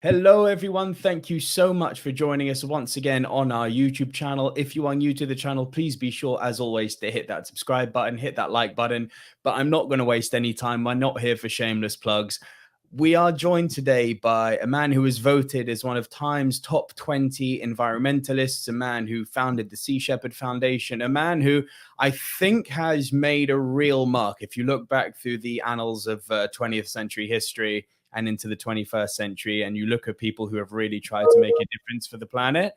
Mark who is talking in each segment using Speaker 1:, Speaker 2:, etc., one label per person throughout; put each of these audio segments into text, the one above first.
Speaker 1: Hello, everyone. Thank you so much for joining us once again on our YouTube channel. If you are new to the channel, please be sure, as always, to hit that subscribe button, hit that like button. But I'm not going to waste any time. I'm not here for shameless plugs. We are joined today by a man who was voted as one of Time's top 20 environmentalists, a man who founded the Sea Shepherd Foundation, a man who I think has made a real mark. If you look back through the annals of 20th century history and into the 21st century, and you look at people who have really tried to make a difference for the planet,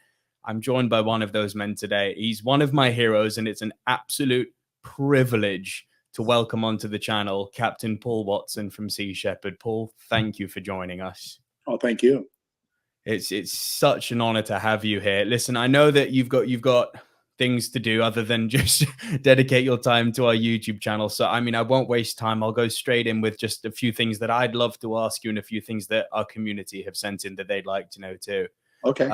Speaker 1: I'm joined by one of those men today. He's one of my heroes, and it's an absolute privilege to welcome onto the channel Captain Paul Watson from Sea Shepherd. Paul, thank you for joining us.
Speaker 2: Oh, thank you.
Speaker 1: It's such an honor to have you here. Listen, I know that you've got things to do other than just dedicate your time to our YouTube channel. So, I mean, I won't waste time. I'll go straight in with just a few things that I'd love to ask you and a few things that our community have sent in that they'd like to know too.
Speaker 2: Okay.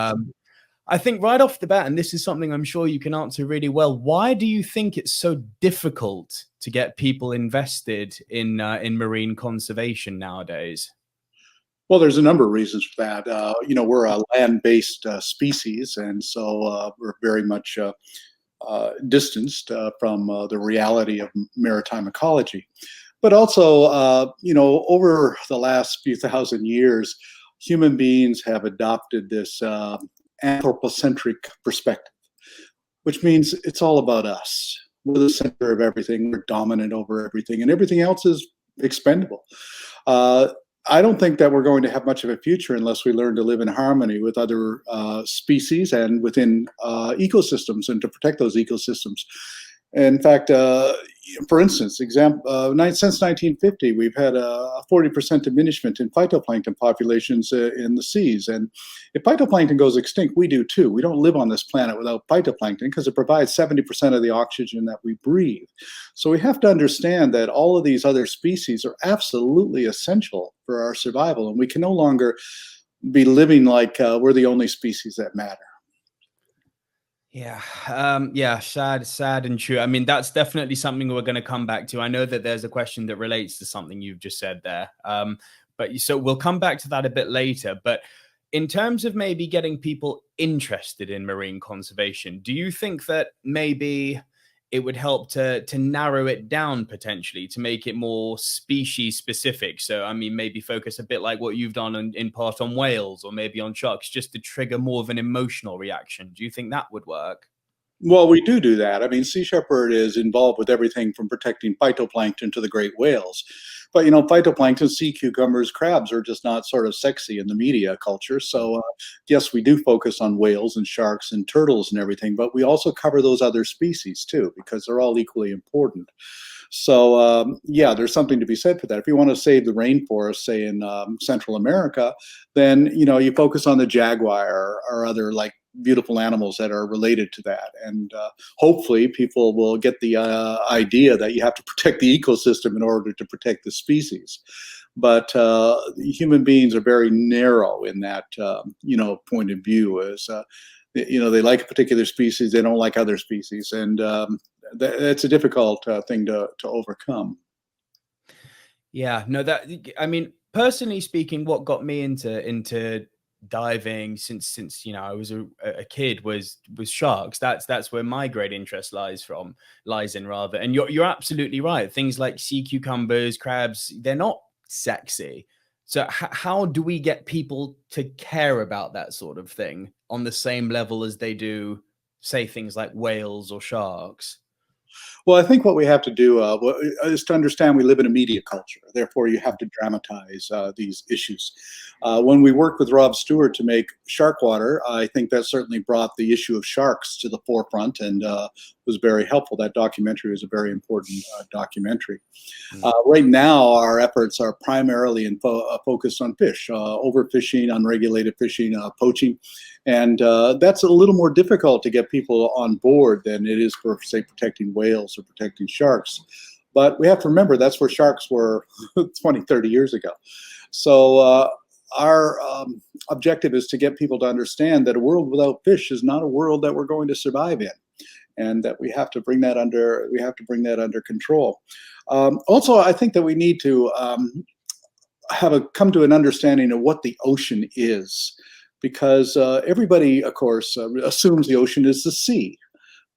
Speaker 1: I think right off the bat, and this is something I'm sure you can answer really well, why do you think it's so difficult to get people invested in marine conservation nowadays?
Speaker 2: Well, there's a number of reasons for that. We're a land-based species, and so we're very much distanced from the reality of maritime ecology. But also, over the last few thousand years, human beings have adopted this anthropocentric perspective, which means it's all about us. We're the center of everything. We're dominant over everything, and everything else is expendable. I don't think that we're going to have much of a future unless we learn to live in harmony with other species and within ecosystems, and to protect those ecosystems. In fact, for instance, since 1950, we've had a 40% diminishment in phytoplankton populations in the seas. And if phytoplankton goes extinct, we do too. We don't live on this planet without phytoplankton because it provides 70% of the oxygen that we breathe. So we have to understand that all of these other species are absolutely essential for our survival. And we can no longer be living like we're the only species that matter.
Speaker 1: Yeah, sad and true. I mean, that's definitely something we're going to come back to. I know that there's a question that relates to something you've just said there. So we'll come back to that a bit later. But in terms of maybe getting people interested in marine conservation, do you think that maybe it would help to narrow it down potentially to make it more species specific? So, I mean, maybe focus a bit like what you've done in part on whales or maybe on sharks, just to trigger more of an emotional reaction. Do you think that would work?
Speaker 2: Well, we do that. I mean, Sea Shepherd is involved with everything from protecting phytoplankton to the great whales. But, phytoplankton, sea cucumbers, crabs are just not sort of sexy in the media culture. So, yes, we do focus on whales and sharks and turtles and everything, but we also cover those other species too, because they're all equally important. So, there's something to be said for that. If you want to save the rainforest, say in Central America, then, you focus on the jaguar or other like beautiful animals that are related to that. And hopefully people will get the idea that you have to protect the ecosystem in order to protect the species. But human beings are very narrow in that, point of view. As they like a particular species, they don't like other species. And that's a difficult thing to overcome.
Speaker 1: Yeah, no, I mean, personally speaking, what got me into diving since I was a kid was sharks. That's where my great interest lies in rather. And you're absolutely right. Things like sea cucumbers, crabs, they're not sexy. So how do we get people to care about that sort of thing on the same level as they do, say, things like whales or sharks?
Speaker 2: Well, I think what we have to do is to understand we live in a media culture. Therefore, you have to dramatize these issues. When we worked with Rob Stewart to make Shark Water, I think that certainly brought the issue of sharks to the forefront and was very helpful. That documentary was a very important documentary. Right now, our efforts are primarily focused on fish, overfishing, unregulated fishing, poaching. And that's a little more difficult to get people on board than it is for, say, protecting whales or protecting sharks. But we have to remember that's where sharks were 20, 30 years ago. So our objective is to get people to understand that a world without fish is not a world that we're going to survive in, and that we have to bring that under control. Also, I think that we need to come to an understanding of what the ocean is, because everybody, of course, assumes the ocean is the sea.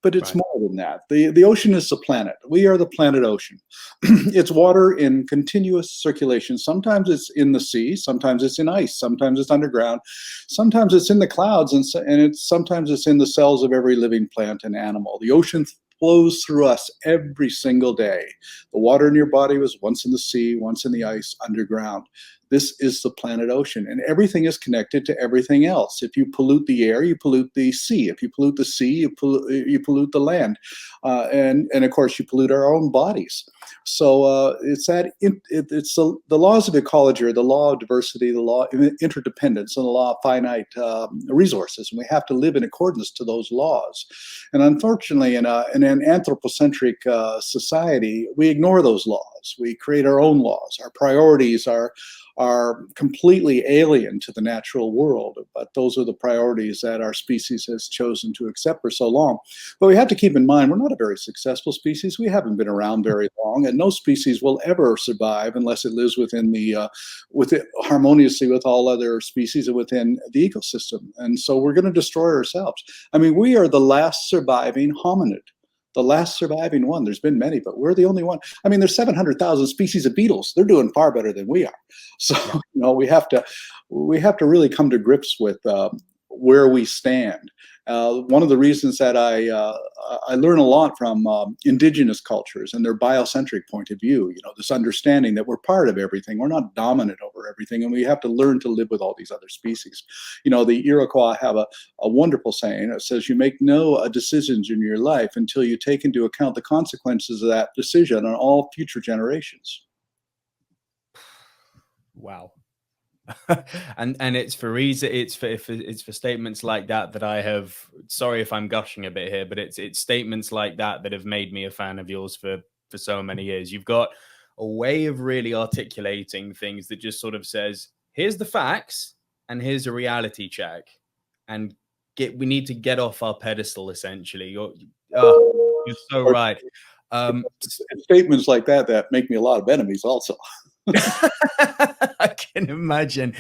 Speaker 2: But it's
Speaker 1: Right.
Speaker 2: more than that. The ocean is the planet. We are the planet ocean. It's water in continuous circulation. Sometimes it's in the sea, sometimes it's in ice, sometimes it's underground, sometimes it's in the clouds, and sometimes it's in the cells of every living plant and animal. The ocean flows through us every single day. The water in your body was once in the sea, once in the ice, underground. This is the planet ocean, and everything is connected to everything else. If you pollute the air, you pollute the sea. If you pollute the sea, you pollute the land, and of course you pollute our own bodies. So it's the laws of ecology, or the law of diversity, the law of interdependence, and the law of finite resources, and we have to live in accordance to those laws. And unfortunately, in an anthropocentric society, we ignore those laws. We create our own laws. Our priorities are completely alien to the natural world, but those are the priorities that our species has chosen to accept for so long. But we have to keep in mind, we're not a very successful species. We haven't been around very long, and no species will ever survive unless it lives harmoniously with all other species and within the ecosystem. And so we're going to destroy ourselves. I mean, we are the last surviving hominid. The last surviving one. There's been many, but we're the only one. I mean, there's 700,000 species of beetles. They're doing far better than we are. So, we have to really come to grips with where we stand. One of the reasons that I learn a lot from indigenous cultures and their biocentric point of view, this understanding that we're part of everything. We're not dominant over everything, and we have to learn to live with all these other species. The Iroquois have a wonderful saying that says, you make no decisions in your life until you take into account the consequences of that decision on all future generations.
Speaker 1: Wow. and it's for statements like that I have, sorry if I'm gushing a bit here, but it's statements like that have made me a fan of yours for so many years. You've got a way of really articulating things that just sort of says, here's the facts and here's a reality check, and we need to get off our pedestal, essentially. You're so right.
Speaker 2: Statements like that make me a lot of enemies also.
Speaker 1: I can imagine.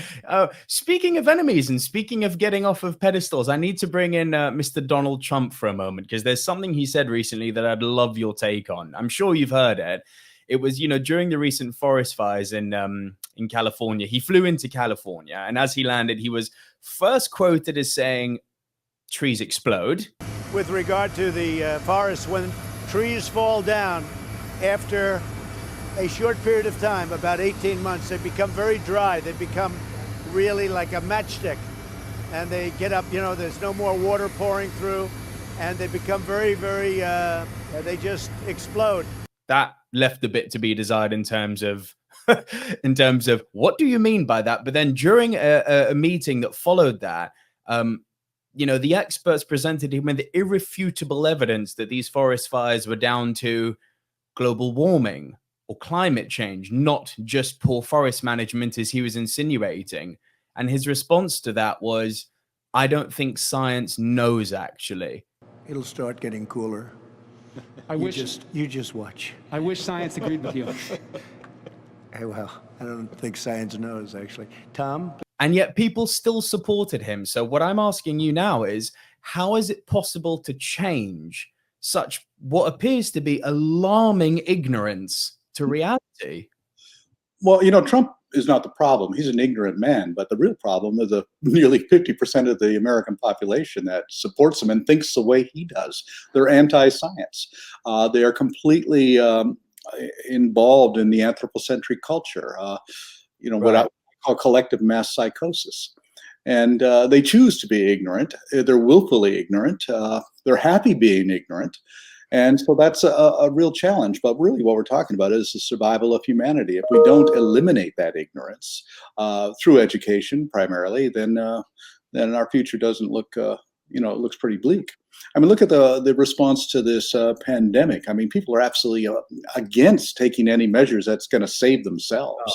Speaker 1: Speaking of enemies and speaking of getting off of pedestals, I need to bring in Mr. Donald Trump for a moment, because there's something he said recently that I'd love your take on. I'm sure you've heard it. It was, during the recent forest fires in California. He flew into California, and as he landed, he was first quoted as saying, "Trees explode."
Speaker 3: With regard to the forest, when trees fall down after a short period of time, about 18 months, they become very dry. They become really like a matchstick, and they get up, there's no more water pouring through, and they become very, very, they just explode.
Speaker 1: That left a bit to be desired in terms of what do you mean by that? But then during a meeting that followed that, the experts presented him with irrefutable evidence that these forest fires were down to global warming or climate change, not just poor forest management, as he was insinuating. And his response to that was, I don't think science knows, actually.
Speaker 3: It'll start getting cooler. You just watch.
Speaker 4: I wish science agreed with you.
Speaker 3: Well, I don't think science knows, actually. Tom?
Speaker 1: And yet people still supported him. So what I'm asking you now is, how is it possible to change such what appears to be alarming ignorance to reality?
Speaker 2: Well, Trump is not the problem. He's an ignorant man. But the real problem is the nearly 50% of the American population that supports him and thinks the way he does. They're anti-science. They are completely involved in the anthropocentric culture, what I call collective mass psychosis. And they choose to be ignorant. They're willfully ignorant. They're happy being ignorant. And so that's a real challenge. But really what we're talking about is the survival of humanity. If we don't eliminate that ignorance through education primarily, then our future doesn't look, it looks pretty bleak. I mean, look at the response to this pandemic. I mean, people are absolutely against taking any measures that's going to save themselves.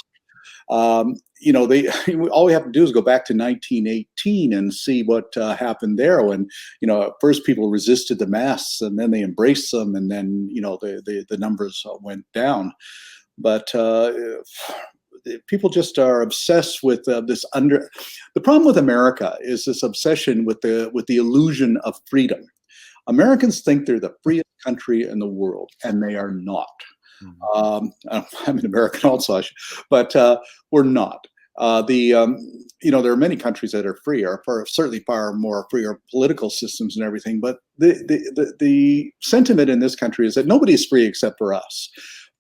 Speaker 2: All we have to do is go back to 1918 and see what happened there when, at first people resisted the masks and then they embraced them, and then, the numbers went down. But people just are obsessed with this under. The problem with America is this obsession with the illusion of freedom. Americans think they're the freest country in the world, and they are not. I'm an American also, but we're not. There are many countries that are free, or certainly far more freer political systems and everything. But the sentiment in this country is that nobody's free except for us.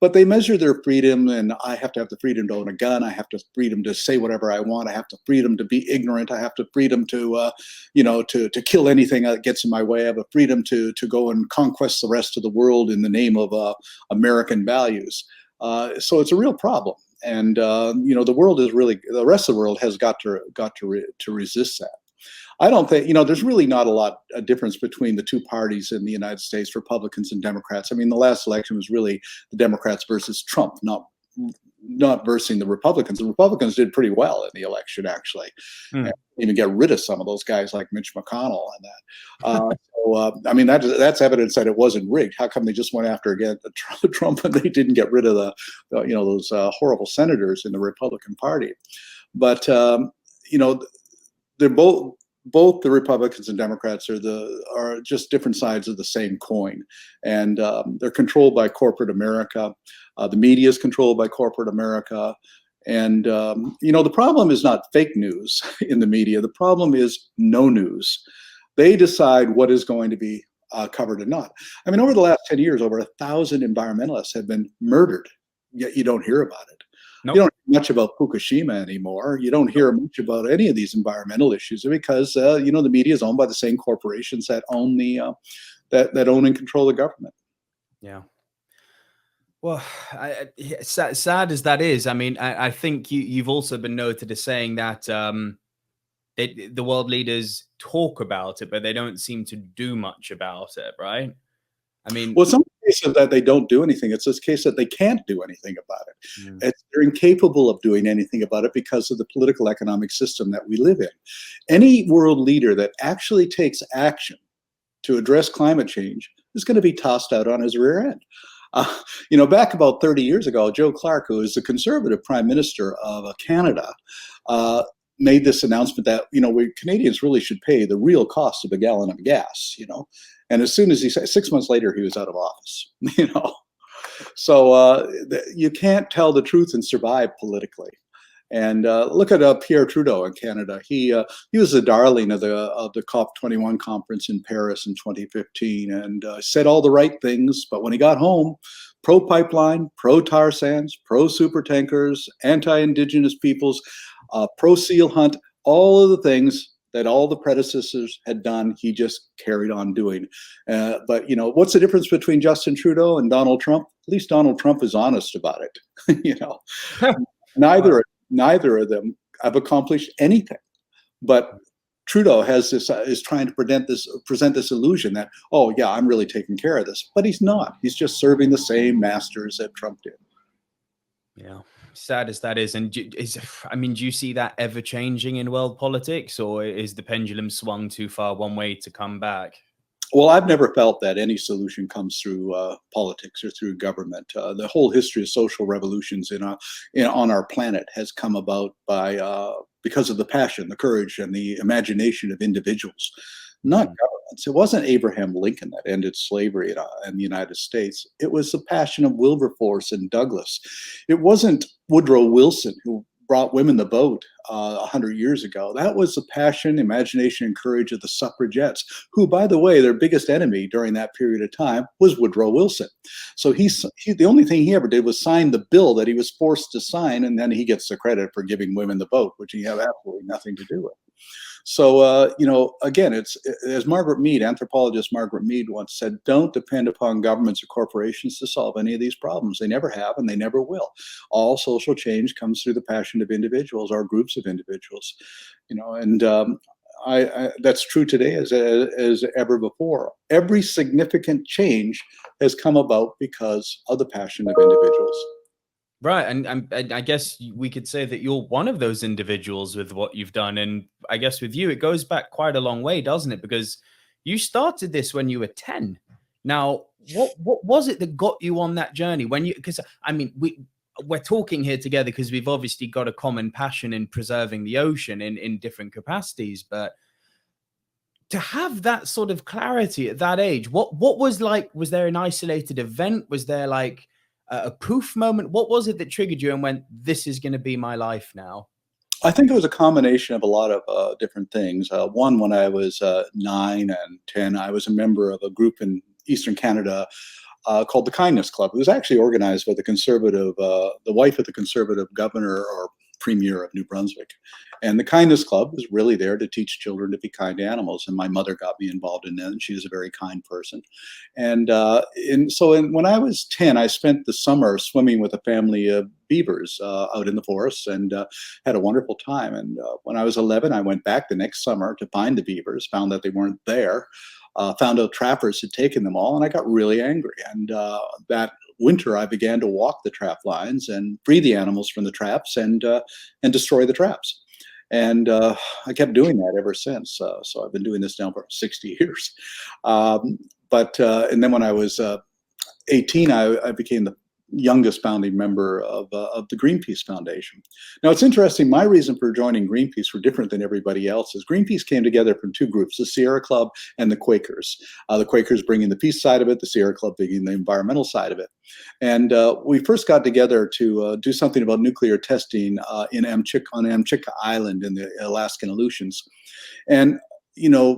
Speaker 2: But they measure their freedom, and I have to have the freedom to own a gun. I have the freedom to say whatever I want. I have the freedom to be ignorant. I have the freedom to, to kill anything that gets in my way. I have a freedom to go and conquest the rest of the world in the name of American values. So it's a real problem, and the world is really, the rest of the world has got to resist that. I don't think, there's really not a difference between the two parties in the United States, Republicans and Democrats. I mean, the last election was really the Democrats versus Trump, not versus the Republicans. The Republicans did pretty well in the election, actually. And even get rid of some of those guys like Mitch McConnell and that. That's evidence that it wasn't rigged. How come they just went after again Trump and they didn't get rid of those horrible senators in the Republican Party? But they're both the Republicans and Democrats are just different sides of the same coin, and they're controlled by corporate America. The media is controlled by corporate America, and the problem is not fake news in the media. The problem is no news. They decide what is going to be covered and not. I mean, over the last 10 years, over 1,000 environmentalists have been murdered, yet you don't hear about it. Nope. You don't hear much about Fukushima anymore. You don't hear much about any of these environmental issues because the media is owned by the same corporations that own that own and control the government.
Speaker 1: Yeah. Well, sad as that is, I mean, I think you've also been noted as saying that the world leaders talk about it, but they don't seem to do much about it, right? I mean,
Speaker 2: well, it's not a case of that they don't do anything. It's this case that they can't do anything about it. They're incapable of doing anything about it because of the political economic system that we live in. Any world leader that actually takes action to address climate change is going to be tossed out on his rear end. Back about 30 years ago, Joe Clark, who is the conservative prime minister of Canada, made this announcement that, Canadians really should pay the real cost of a gallon of gas, And as soon as he said, 6 months later, he was out of office, So you can't tell the truth and survive politically. And look at Pierre Trudeau in Canada. He was the darling of the COP21 conference in Paris in 2015, and said all the right things. But when he got home, pro-pipeline, pro-tar sands, pro-supertankers, anti-Indigenous peoples, pro-seal hunt, all of the things that all the predecessors had done, he just carried on doing. But what's the difference between Justin Trudeau and Donald Trump? At least Donald Trump is honest about it. Neither of them have accomplished anything. But Trudeau is trying to present this illusion that, oh yeah, I'm really taking care of this, but he's not. He's just serving the same masters that Trump did.
Speaker 1: Yeah. Sad as that is, and do you see that ever changing in world politics, or is the pendulum swung too far one way to come back?
Speaker 2: Well, I've never felt that any solution comes through politics or through government. The whole history of social revolutions on our planet has come about because of the passion, the courage, and the imagination of individuals, not governments. It wasn't Abraham Lincoln that ended slavery in the United States. It was the passion of Wilberforce and Douglass. It wasn't Woodrow Wilson who brought women the vote 100 years ago. That was the passion, imagination, and courage of the suffragettes, who, by the way, their biggest enemy during that period of time was Woodrow Wilson. So the only thing he ever did was sign the bill that he was forced to sign, and then he gets the credit for giving women the vote, which he had absolutely nothing to do with. So, again, it's as anthropologist Margaret Mead once said, don't depend upon governments or corporations to solve any of these problems. They never have, and they never will. All social change comes through the passion of individuals or groups of individuals, and that's true today as ever before. Every significant change has come about because of the passion of individuals.
Speaker 1: Right. And I guess we could say that you're one of those individuals with what you've done. And I guess with you, it goes back quite a long way, doesn't it? Because you started this when you were 10. Now, what was it that got you on that journey? Because we're talking here together because we've obviously got a common passion in preserving the ocean in different capacities. But to have that sort of clarity at that age, what was like, was there an isolated event? Was there like a poof moment? What was it that triggered you and went, this is going to be my life now?
Speaker 2: I think it was a combination of a lot of different things. One, when I was 9 and 10, I was a member of a group in Eastern Canada called the Kindness Club. It was actually organized by the conservative, the wife of the conservative governor or premier of New Brunswick. And the Kindness Club was really there to teach children to be kind to animals. And my mother got me involved in that, and she was a very kind person. And when I was 10, I spent the summer swimming with a family of beavers out in the forest, and had a wonderful time. And when I was 11, I went back the next summer to find the beavers, found that they weren't there. Found out trappers had taken them all, and I got really angry. And that winter, I began to walk the trap lines and free the animals from the traps and destroy the traps. And I kept doing that ever since. So I've been doing this now for 60 years. And then when I was 18, I became the youngest founding member of the Greenpeace Foundation. Now, it's interesting. My reason for joining Greenpeace were different than everybody else's. Greenpeace came together from two groups, the Sierra Club and the Quakers. The Quakers bringing the peace side of it, the Sierra Club bringing the environmental side of it. And we first got together to do something about nuclear testing on Amchitka Island in the Alaskan Aleutians. And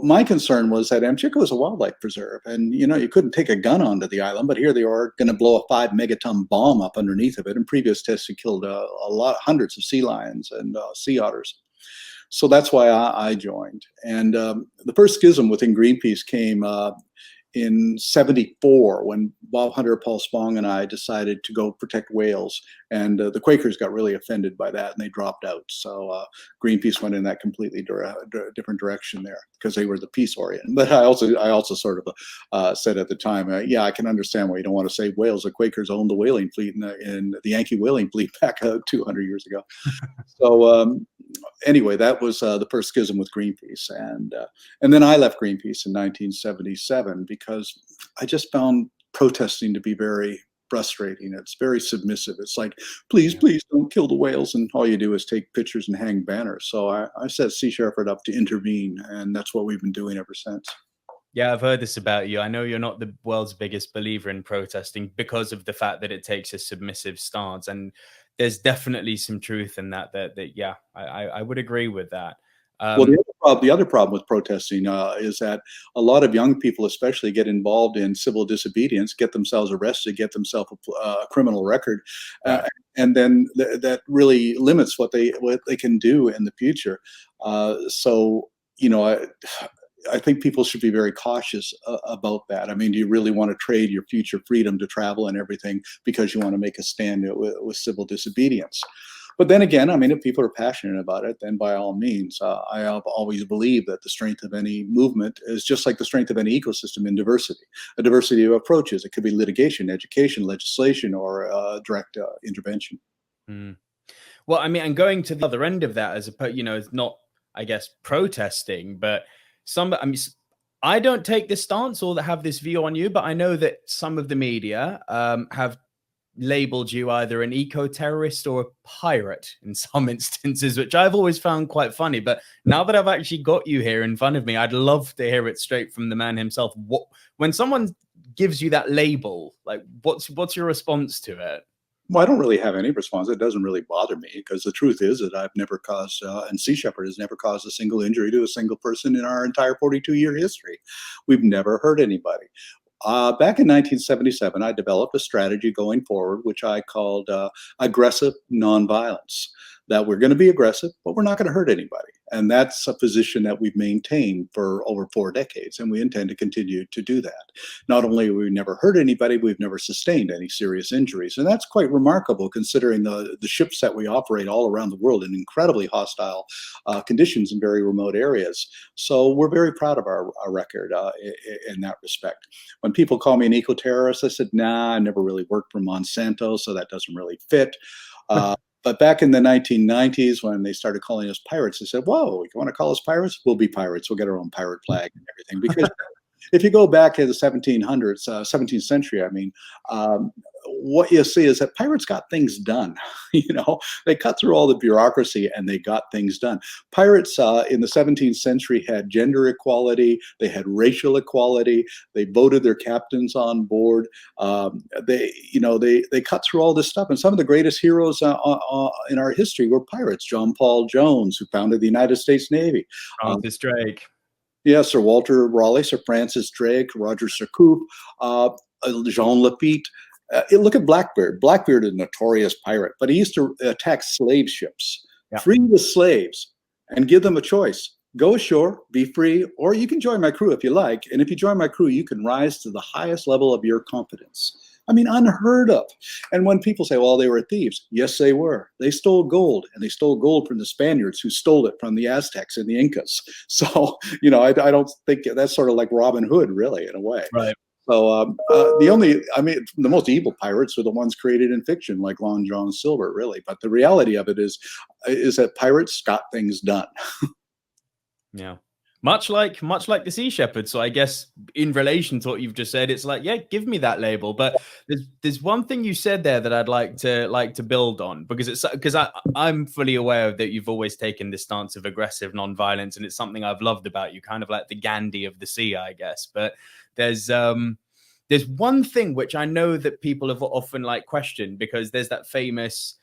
Speaker 2: my concern was that Amchitka was a wildlife preserve, and you couldn't take a gun onto the island, but here they are going to blow a 5 megaton bomb up underneath of it. And previous tests had killed hundreds of sea lions and sea otters. So that's why I joined. And the first schism within Greenpeace came in '74 when Bob Hunter, Paul Spong, and I decided to go protect whales. And the Quakers got really offended by that, and they dropped out. So Greenpeace went in that completely different direction there because they were the peace oriented. But I also sort of said at the time, I can understand why you don't want to save whales. The Quakers owned the whaling fleet in the Yankee whaling fleet back 200 years ago. So anyway, that was the first schism with Greenpeace, and then I left Greenpeace in 1977 because I just found protesting to be very frustrating. It's very submissive. It's like, please don't kill the whales, and all you do is take pictures and hang banners. So I set Sea Shepherd up to intervene, and that's what we've been doing ever since.
Speaker 1: Yeah, I've heard this about you. I know you're not the world's biggest believer in protesting because of the fact that it takes a submissive stance, and there's definitely some truth in that. Yeah, I would agree with that.
Speaker 2: Well, the other problem with protesting is that a lot of young people, especially, get involved in civil disobedience, get themselves arrested, get themselves a criminal record, and then that really limits what they can do in the future. I think people should be very cautious about that. I mean, do you really want to trade your future freedom to travel and everything because you want to make a stand with civil disobedience? But then again, I mean, if people are passionate about it, then by all means, I have always believed that the strength of any movement is just like the strength of any ecosystem in diversity, a diversity of approaches. It could be litigation, education, legislation, or direct intervention.
Speaker 1: Mm. Well, I mean, and going to the other end of that, as opposed, it's not, I guess, protesting, but I don't take this stance or have this view on you, but I know that some of the media have labeled you either an eco-terrorist or a pirate in some instances, which I've always found quite funny. But now that I've actually got you here in front of me, I'd love to hear it straight from the man himself. When someone gives you that label, like what's your response to it?
Speaker 2: Well, I don't really have any response. It doesn't really bother me because the truth is that I've never caused, and Sea Shepherd has never caused a single injury to a single person in our entire 42-year history. We've never hurt anybody. Back in 1977, I developed a strategy going forward, which I called aggressive nonviolence. That we're going to be aggressive, but we're not going to hurt anybody. And that's a position that we've maintained for over 4 decades, and we intend to continue to do that. Not only have we never hurt anybody, we've never sustained any serious injuries. And that's quite remarkable considering the ships that we operate all around the world in incredibly hostile conditions in very remote areas. So we're very proud of our record in that respect. When people call me an eco-terrorist, I said, nah, I never really worked for Monsanto, so that doesn't really fit. But back in the 1990s, when they started calling us pirates, they said, whoa, you want to call us pirates? We'll be pirates. We'll get our own pirate flag and everything. Because if you go back to the 1700s, 17th century, I mean, what you see is that pirates got things done. They cut through all the bureaucracy and they got things done. Pirates in the 17th century had gender equality, they had racial equality, they voted their captains on board. They cut through all this stuff, and some of the greatest heroes in our history were pirates. John Paul Jones, who founded the United States Navy.
Speaker 1: Francis Drake.
Speaker 2: Yeah, Sir Walter Raleigh, Sir Francis Drake, Roger Sir Coop, Jean Lafitte. Look at Blackbeard. Blackbeard is a notorious pirate, but he used to attack slave ships, free the slaves, and give them a choice. Go ashore, be free, or you can join my crew if you like. And if you join my crew, you can rise to the highest level of your competence. I mean, unheard of. And when people say, well, they were thieves, yes, they were. They stole gold, and they stole gold from the Spaniards, who stole it from the Aztecs and the Incas. So, I don't think that's sort of like Robin Hood, really, in a way.
Speaker 1: Right.
Speaker 2: So the most evil pirates are the ones created in fiction, like Long John Silver, really. But the reality of it is that pirates got things done.
Speaker 1: Yeah. Much like the Sea Shepherd. So I guess in relation to what you've just said, it's like, yeah, give me that label. But there's one thing you said there that I'd like to build on, because I'm fully aware that you've always taken this stance of aggressive nonviolence, and it's something I've loved about you, kind of like the Gandhi of the sea, I guess. But there's one thing which I know that people have often questioned, because there's that famous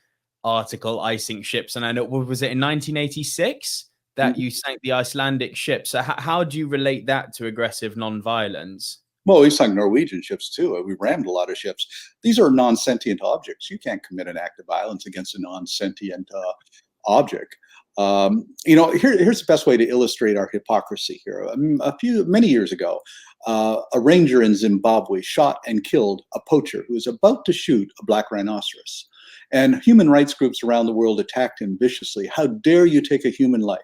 Speaker 1: article, I Sink Ships, and I know, what was it, in 1986? That you sank the Icelandic ship. So how do you relate that to aggressive nonviolence?
Speaker 2: Well, we sunk Norwegian ships too. We rammed a lot of ships. These are non-sentient objects. You can't commit an act of violence against a non-sentient object. Here's the best way to illustrate our hypocrisy here. Many years ago, a ranger in Zimbabwe shot and killed a poacher who was about to shoot a black rhinoceros. And human rights groups around the world attacked him viciously. How dare you take a human life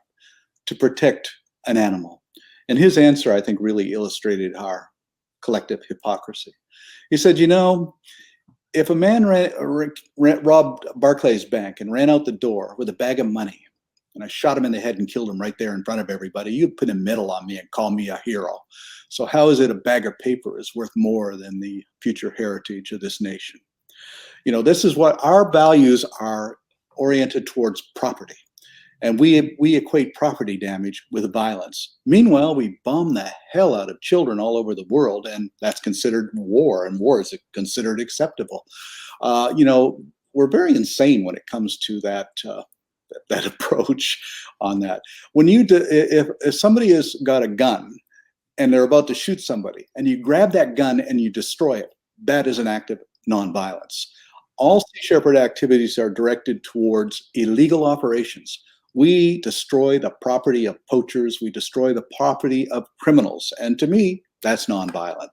Speaker 2: to protect an animal? And his answer, I think, really illustrated our collective hypocrisy. He said, if a man robbed Barclays Bank and ran out the door with a bag of money, and I shot him in the head and killed him right there in front of everybody, you'd put a medal on me and call me a hero. So how is it a bag of paper is worth more than the future heritage of this nation? This is what our values are oriented towards: property. And we equate property damage with violence. Meanwhile, we bomb the hell out of children all over the world, and that's considered war, and war is considered acceptable. We're very insane when it comes to that approach on that. When if somebody has got a gun and they're about to shoot somebody, and you grab that gun and you destroy it, that is an act of nonviolence. All Sea Shepherd activities are directed towards illegal operations. We destroy the property of poachers. We destroy the property of criminals. And to me, that's nonviolent.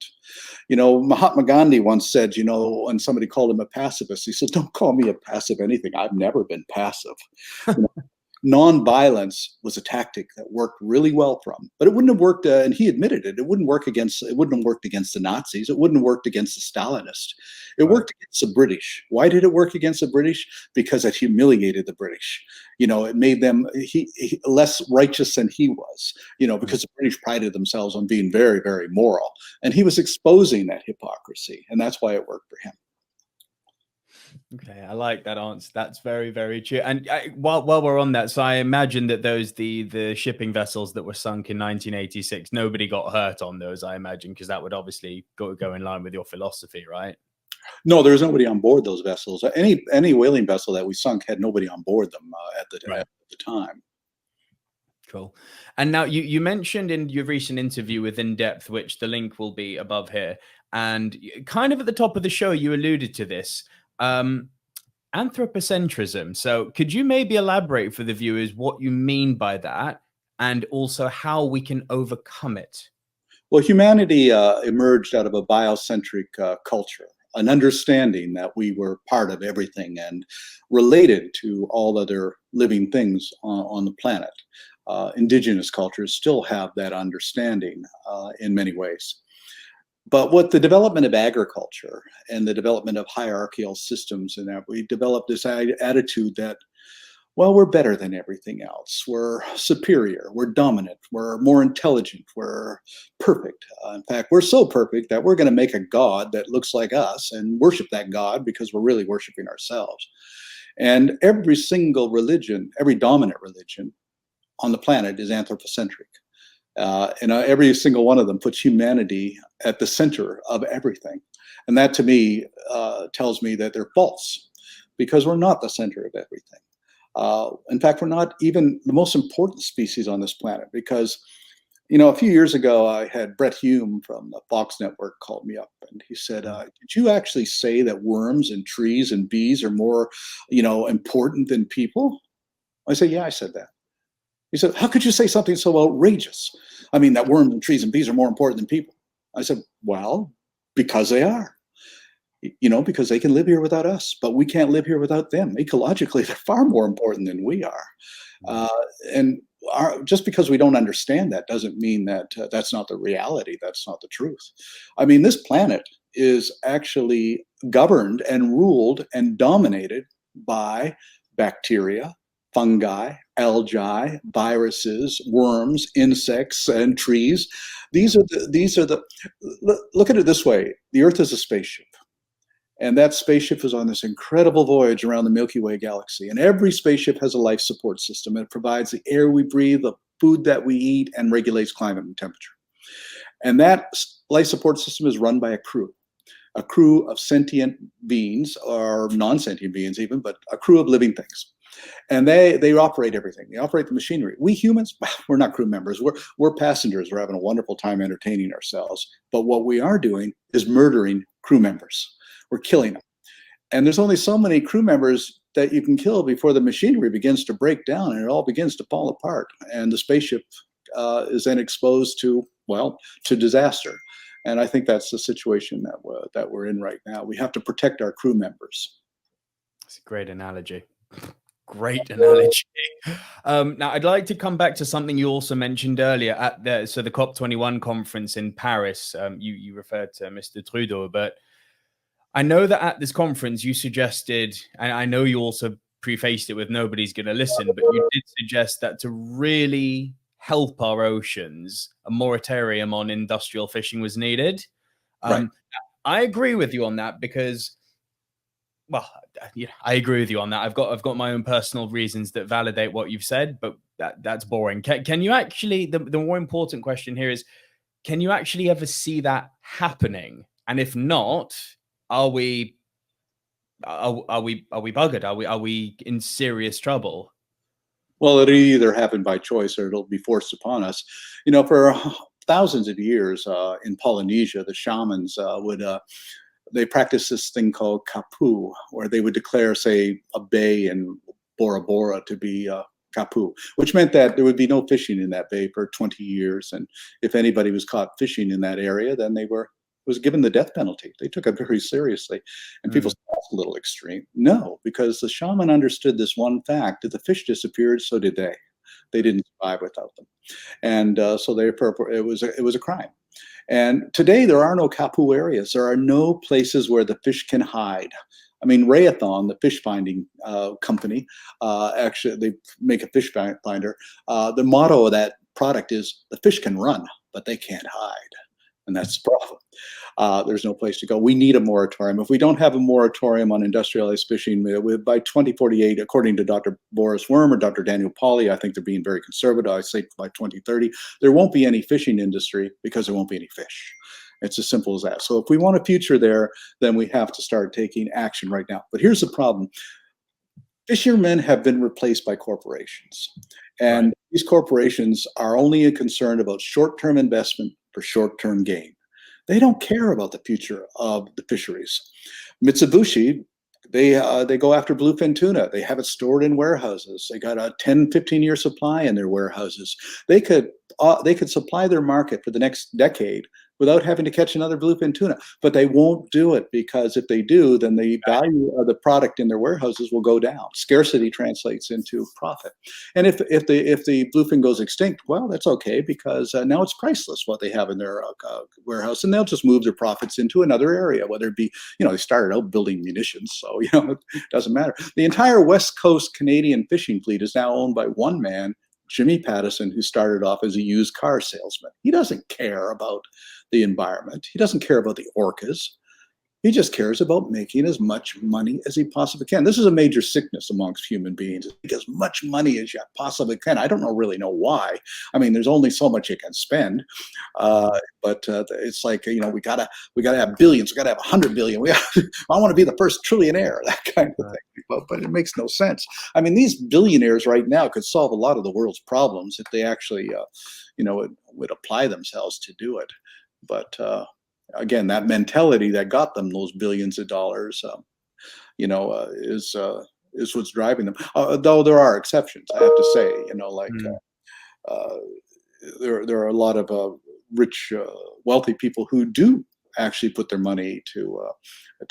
Speaker 2: Mahatma Gandhi once said, when somebody called him a pacifist, he said, don't call me a passive anything. I've never been passive. Nonviolence was a tactic that worked really well for him, but it wouldn't have worked, and he admitted it. It wouldn't have worked against the Nazis. It wouldn't have worked against the Stalinists. It worked against the British. Why did it work against the British? Because it humiliated the British. It made them less righteous than he was. Because the British prided themselves on being very, very moral, and he was exposing that hypocrisy, and that's why it worked for him.
Speaker 1: Okay, I like that answer. That's very, very true. And while we're on that, so I imagine that the shipping vessels that were sunk in 1986, nobody got hurt on those, I imagine, because that would obviously go in line with your philosophy, right?
Speaker 2: No, there was nobody on board those vessels. Any whaling vessel that we sunk had nobody on board them at the time.
Speaker 1: Cool. And now you mentioned in your recent interview with In Depth, which the link will be above here, and kind of at the top of the show, you alluded to this. Anthropocentrism. So could you maybe elaborate for the viewers what you mean by that, and also how we can overcome it?
Speaker 2: Well, humanity emerged out of a biocentric culture, an understanding that we were part of everything and related to all other living things on the planet. Indigenous cultures still have that understanding in many ways. But with the development of agriculture and the development of hierarchical systems, and that we developed this attitude that well, we're better than everything else. We're superior. We're dominant. We're more intelligent. We're perfect. In fact, we're so perfect that we're going to make a god that looks like us and worship that god because we're really worshiping ourselves. And every single religion, every dominant religion on the planet is anthropocentric. And every single one of them puts humanity at the center of everything. And that to me tells me that they're false, because we're not the center of everything. In fact, we're not even the most important species on this planet, because, a few years ago, I had Brett Hume from the Fox Network called me up, and he said, did you actually say that worms and trees and bees are more, important than people? I said, yeah, I said that. He said, how could you say something so outrageous? I mean, that worms and trees and bees are more important than people. I said, well, because they are. Because they can live here without us, but we can't live here without them. Ecologically, they're far more important than we are. Just because we don't understand that doesn't mean that that's not the reality. That's not the truth. I mean, this planet is actually governed and ruled and dominated by bacteria, fungi, algae, viruses, worms, insects, and trees. These are the. Look at it this way: the Earth is a spaceship. And that spaceship is on this incredible voyage around the Milky Way galaxy. And every spaceship has a life support system. It provides the air we breathe, the food that we eat, and regulates climate and temperature. And that life support system is run by a crew of sentient beings, or non-sentient beings even, but a crew of living things. And they operate everything. They operate the machinery. We humans, we're not crew members. We're passengers. We're having a wonderful time entertaining ourselves. But what we are doing is murdering crew members. We're killing them. And there's only so many crew members that you can kill before the machinery begins to break down and it all begins to fall apart. And the spaceship is then exposed to disaster. And I think that's the situation that we're in right now. We have to protect our crew members.
Speaker 1: That's a great analogy. Great analogy. Now, I'd like to come back to something you also mentioned earlier at the COP21 conference in Paris. You referred to Mr. Trudeau, but I know that at this conference you suggested, and I know you also prefaced it with nobody's going to listen, but you did suggest that to really help our oceans, a moratorium on industrial fishing was needed.
Speaker 2: Right.
Speaker 1: I agree with you on that because, well, yeah, I agree with you on that. I've got my own personal reasons that validate what you've said, but that's boring. Can you actually, the more important question here is, can you actually ever see that happening? And if not, are we buggered? Are we in serious trouble?
Speaker 2: Well, it'll either happen by choice or it'll be forced upon us. For thousands of years in Polynesia, the shamans they practiced this thing called kapu, where they would declare, say, a bay in Bora Bora to be kapu, which meant that there would be no fishing in that bay for 20 years. And if anybody was caught fishing in that area, then was given the death penalty. They took it very seriously. And people said, that's a little extreme. No, because the shaman understood this one fact: that the fish disappeared, so did they. They didn't survive without them. And so therefore, it was a crime. And today, there are no kapu areas. There are no places where the fish can hide. I mean, Rayathon, the fish finding company, actually, they make a fish finder. The motto of that product is, the fish can run, but they can't hide. And that's the problem. There's no place to go. We need a moratorium. If we don't have a moratorium on industrialized fishing, by 2048, according to Dr. Boris Worm or Dr. Daniel Pauly, I think they're being very conservative. I say by 2030, there won't be any fishing industry because there won't be any fish. It's as simple as that. So if we want a future there, then we have to start taking action right now. But here's the problem. Fishermen have been replaced by corporations. And these corporations are only concerned about short-term investment for short-term gain. They don't care about the future of the fisheries. Mitsubishi, they go after bluefin tuna. They have it stored in warehouses. They got a 10, 15-year supply in their warehouses. They could supply their market for the next decade without having to catch another bluefin tuna. But they won't do it because if they do, then the value of the product in their warehouses will go down. Scarcity translates into profit. And if the bluefin goes extinct, well, that's okay because now it's priceless what they have in their warehouse, and they'll just move their profits into another area, whether it be, they started out building munitions, so it doesn't matter. The entire West Coast Canadian fishing fleet is now owned by one man, Jimmy Pattison, who started off as a used car salesman. He doesn't care about the environment. He doesn't care about the orcas. He just cares about making as much money as he possibly can. This is a major sickness amongst human beings. Make as much money as you possibly can. I don't really know why. I mean, there's only so much you can spend, but it's like we gotta have billions. We gotta have 100 billion. I want to be the first trillionaire. That kind of thing. But it makes no sense. I mean, these billionaires right now could solve a lot of the world's problems if they actually, would apply themselves to do it. But again, that mentality that got them those billions of dollars, is what's driving them. Though there are exceptions, I have to say. There are a lot of rich, wealthy people who do actually put their money to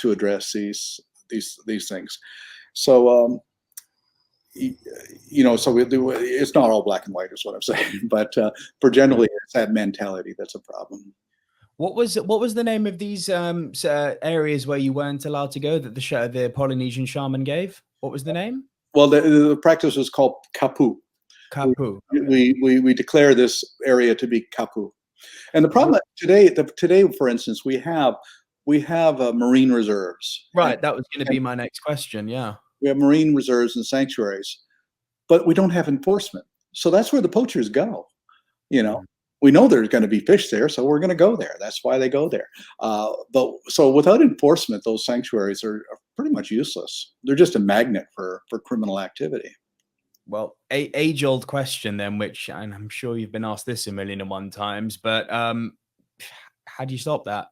Speaker 2: address these things. So. So it's not all black and white, is what I'm saying. But for generally, it's that mentality that's a problem.
Speaker 1: What was the name of these areas where you weren't allowed to go that the Polynesian shaman gave? What was the name?
Speaker 2: Well, the practice was called kapu.
Speaker 1: Kapu.
Speaker 2: We declare this area to be kapu. And the problem today, for instance, we have marine reserves.
Speaker 1: Right, that was going to be my next question. Yeah,
Speaker 2: we have marine reserves and sanctuaries, but we don't have enforcement. So that's where the poachers go. We know there's going to be fish there, so we're going to go there. That's why they go there. But so without enforcement, those sanctuaries are pretty much useless. They're just a magnet for criminal activity.
Speaker 1: Well, age-old question then, which, and I'm sure you've been asked this 1,000,001 times, but how do you stop that?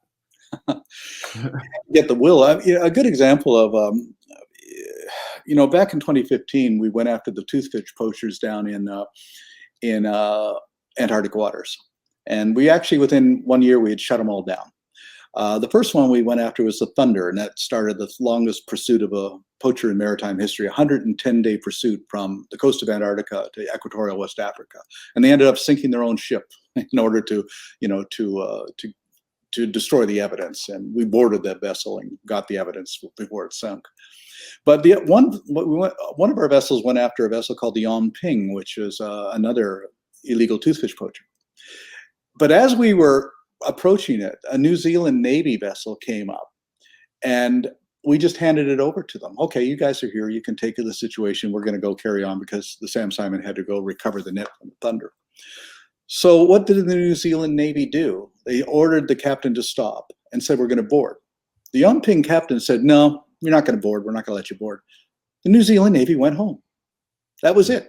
Speaker 2: Get the will. A good example of, back in 2015, we went after the toothfish poachers down in Antarctic waters. And we actually, within 1 year, we had shut them all down. The first one we went after was the Thunder, and that started the longest pursuit of a poacher in maritime history, 110-day pursuit from the coast of Antarctica to equatorial West Africa. And they ended up sinking their own ship in order to destroy the evidence. And we boarded that vessel and got the evidence before it sunk. But one of our vessels went after a vessel called the Ping, which is another illegal toothfish poacher. But as we were approaching it, a New Zealand Navy vessel came up, and we just handed it over to them. Okay, you guys are here. You can take the situation. We're going to go carry on because the Sam Simon had to go recover the net from the Thunder. So what did the New Zealand Navy do? They ordered the captain to stop and said, we're going to board. The Ping captain said, no, you're not going to board. We're not going to let you board. The New Zealand Navy went home. That was it.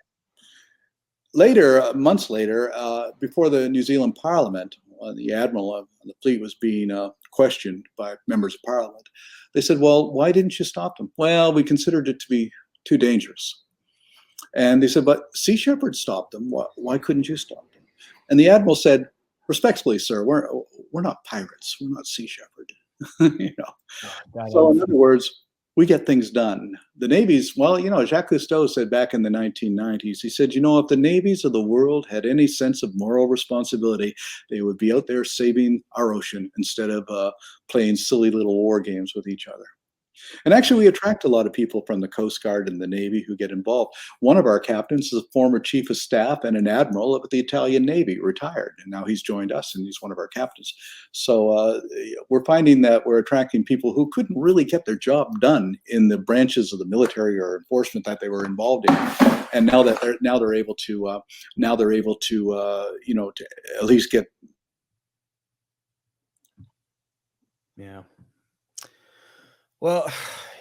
Speaker 2: Later, months later, before the New Zealand Parliament, the admiral of the fleet was being questioned by members of Parliament. They said, well, why didn't you stop them? Well, we considered it to be too dangerous. And they said, but Sea Shepherd stopped them. Why couldn't you stop them? And the admiral said, respectfully, sir, we're not pirates. We're not Sea Shepherd. So in other words, we get things done. The navies, Jacques Cousteau said back in the 1990s, he said, if the navies of the world had any sense of moral responsibility, they would be out there saving our ocean instead of playing silly little war games with each other. And actually, we attract a lot of people from the Coast Guard and the Navy who get involved. One of our captains is a former chief of staff and an admiral of the Italian Navy, retired, and now he's joined us, and he's one of our captains. So we're finding that we're attracting people who couldn't really get their job done in the branches of the military or enforcement that they were involved in, and now they're able to to at least get.
Speaker 1: Yeah. Well,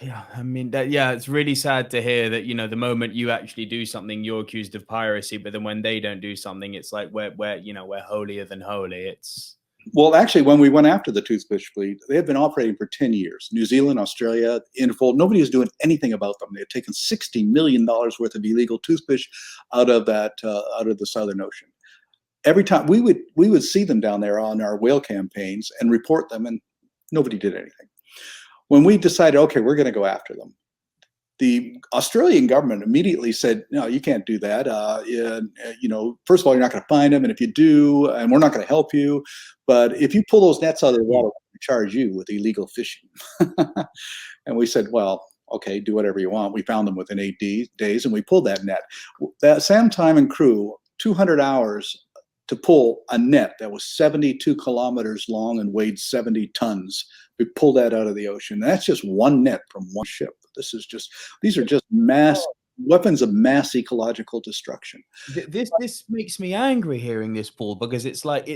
Speaker 1: yeah, I mean, it's really sad to hear that, the moment you actually do something, you're accused of piracy, but then when they don't do something, it's like we're holier than holy.
Speaker 2: Well, actually, when we went after the toothfish fleet, they had been operating for 10 years. New Zealand, Australia, Interpol, nobody was doing anything about them. They had taken $60 million worth of illegal toothfish out of the Southern Ocean. every time we would see them down there on our whale campaigns and report them, and nobody did anything. When we decided, okay, we're going to go after them, the Australian government immediately said, no, you can't do that. First of all, you're not going to find them. And if you do, and we're not going to help you, but if you pull those nets out of the water, we'll charge you with illegal fishing. And we said, well, okay, do whatever you want. We found them within 8 days and we pulled that net. That Sam Time and crew, 200 hours to pull a net that was 72 kilometers long and weighed 70 tons. We pulled that out of the ocean. And that's just one net from one ship. These are just weapons of mass ecological destruction.
Speaker 1: This makes me angry hearing this, Paul, because it's like,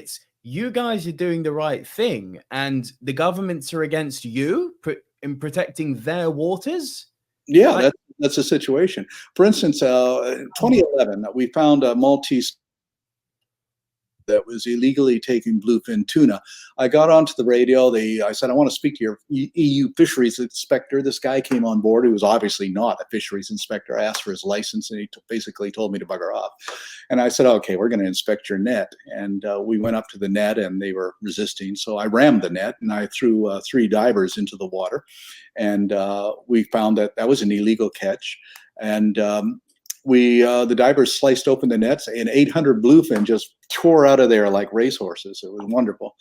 Speaker 1: you guys are doing the right thing and the governments are against you in protecting their waters.
Speaker 2: Yeah, that's the situation. For instance, in 2011, we found a Maltese that was illegally taking bluefin tuna. I got onto the radio. I said, I want to speak to your EU fisheries inspector. This guy came on board. He was obviously not a fisheries inspector. I asked for his license, and he basically told me to bugger off. And I said, okay, we're going to inspect your net. And we went up to the net, and they were resisting. So I rammed the net, and I threw 3 divers into the water. And we found that was an illegal catch. And the divers sliced open the nets, and 800 bluefin just tore out of there like racehorses. It was wonderful.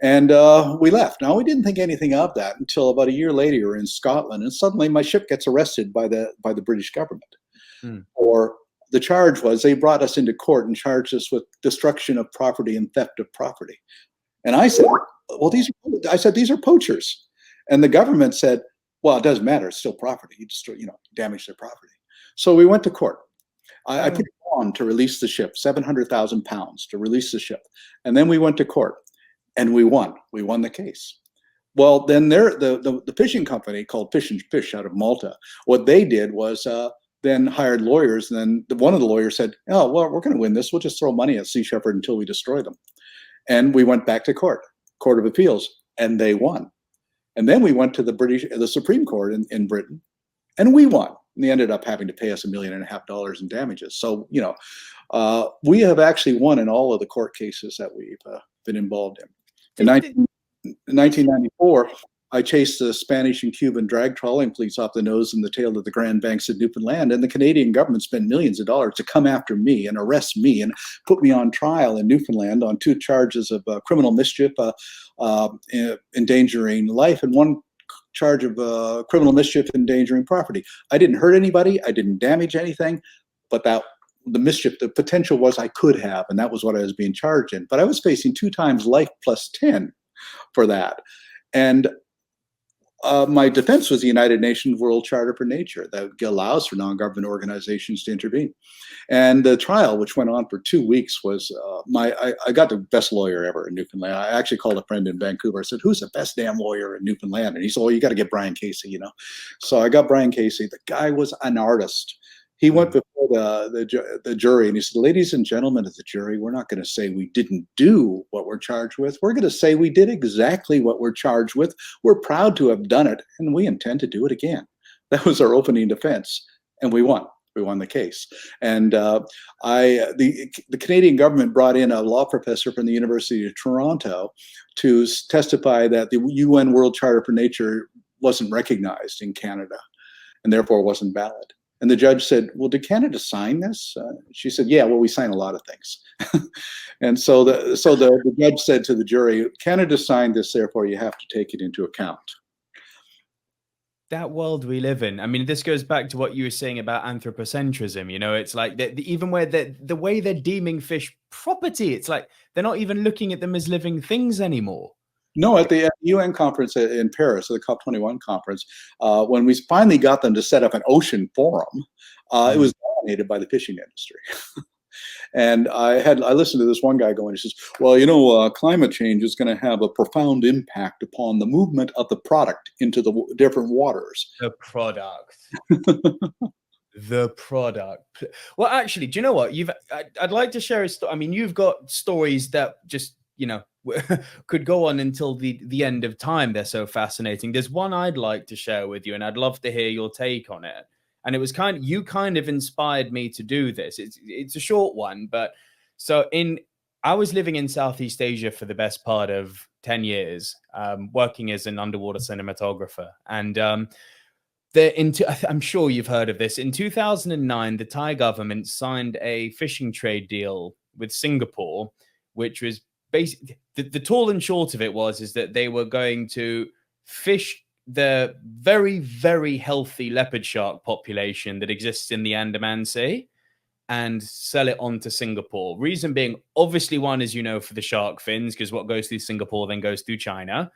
Speaker 2: And we left. Now, we didn't think anything of that until about a year later, we were in Scotland, and suddenly my ship gets arrested by the British government. Or the charge was they brought us into court and charged us with destruction of property and theft of property. And I said, well, these are poachers. And the government said, well, it doesn't matter. It's still property. You destroy, damage their property. So we went to court. I put a bond to release the ship, £700,000 to release the ship. And then we went to court and we won. We won the case. Well, then the fishing company called Fish and Fish out of Malta, what they did was then hired lawyers. And then one of the lawyers said, oh, well, we're going to win this. We'll just throw money at Sea Shepherd until we destroy them. And we went back to court of Appeals, and they won. And then we went to the Supreme Court in Britain, and we won. And they ended up having to pay us $1.5 million in damages. So, we have actually won in all of the court cases that we've been involved in. In 1994, I chased the Spanish and Cuban drag trawling fleets off the nose and the tail of the Grand Banks of Newfoundland, and the Canadian government spent millions of dollars to come after me and arrest me and put me on trial in Newfoundland on 2 charges of criminal mischief, endangering life, and 1 charge of criminal mischief, endangering property. I didn't hurt anybody. I didn't damage anything, but the potential was I could have, and that was what I was being charged in. But I was facing 2 times life plus 10 for that. And my defense was the United Nations World Charter for Nature that allows for non-government organizations to intervene. And the trial, which went on for 2 weeks, was I got the best lawyer ever in Newfoundland. I actually called a friend in Vancouver. I said, who's the best damn lawyer in Newfoundland? And he said, well, you got to get Brian Casey, So I got Brian Casey. The guy was an artist. He went before the jury and he said, ladies and gentlemen of the jury, we're not going to say we didn't do what we're charged with. We're going to say we did exactly what we're charged with. We're proud to have done it, and we intend to do it again. That was our opening defense, and we won. We won the case. And the Canadian government brought in a law professor from the University of Toronto to testify that the UN World Charter for Nature wasn't recognized in Canada and therefore wasn't valid. And the judge said, well, did Canada sign this? She said, yeah, well, we sign a lot of things. And so the judge said to the jury, Canada signed this, therefore you have to take it into account.
Speaker 1: That world we live in. I mean, this goes back to what you were saying about anthropocentrism. It's like even where the way they're deeming fish property, it's like they're not even looking at them as living things anymore.
Speaker 2: No, at the UN conference in Paris, the COP21 conference, when we finally got them to set up an ocean forum, it was dominated by the fishing industry. And I listened to this one guy going, he says, well, climate change is going to have a profound impact upon the movement of the product into the different waters.
Speaker 1: The product. The product. Well, actually, do you know what? I'd like to share a story. I mean, you've got stories that just, could go on until the end of time. They're so fascinating. There's one I'd like to share with you, and I'd love to hear your take on it. And it was you kind of inspired me to do this. It's a short one, but so in I was living in Southeast Asia for the best part of 10 years, working as an underwater cinematographer. And I'm sure you've heard of this. In 2009, the Thai government signed a fishing trade deal with Singapore, which was basically the tall and short of it is that they were going to fish the very, very healthy leopard shark population that exists in the Andaman Sea and sell it on to Singapore. Reason being, obviously, one is, for the shark fins, because what goes through Singapore then goes through China.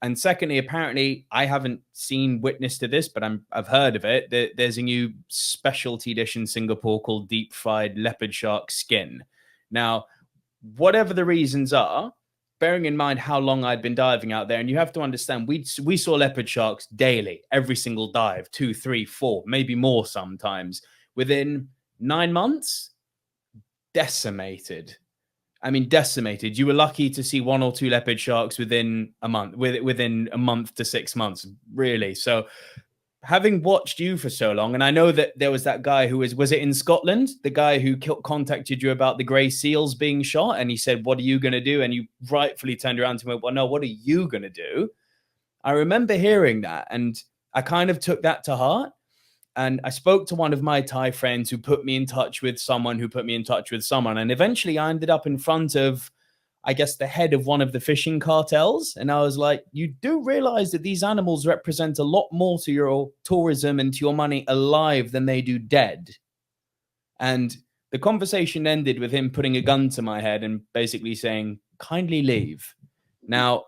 Speaker 1: And secondly, apparently, I haven't seen witness to this, but I've heard of it. There's a new specialty dish in Singapore called deep fried leopard shark skin. Now, whatever the reasons are, bearing in mind how long I'd been diving out there, and you have to understand, we saw leopard sharks daily, every single dive, 2, 3, 4, maybe more sometimes. Within 9 months, decimated. I mean, decimated. You were lucky to see 1 or 2 leopard sharks within a month, within a month to 6 months, really. So having watched you for so long, and I know that there was that guy who was it in Scotland? The guy who contacted you about the grey seals being shot, and he said, "What are you going to do?" And you rightfully turned around to him, "Well, no, what are you going to do?" I remember hearing that, and I kind of took that to heart. And I spoke to one of my Thai friends who put me in touch with someone who put me in touch with someone. And eventually I ended up in front of, I guess, the head of one of the fishing cartels. And I was like, you do realize that these animals represent a lot more to your tourism and to your money alive than they do dead. And the conversation ended with him putting a gun to my head and basically saying, kindly leave. Now,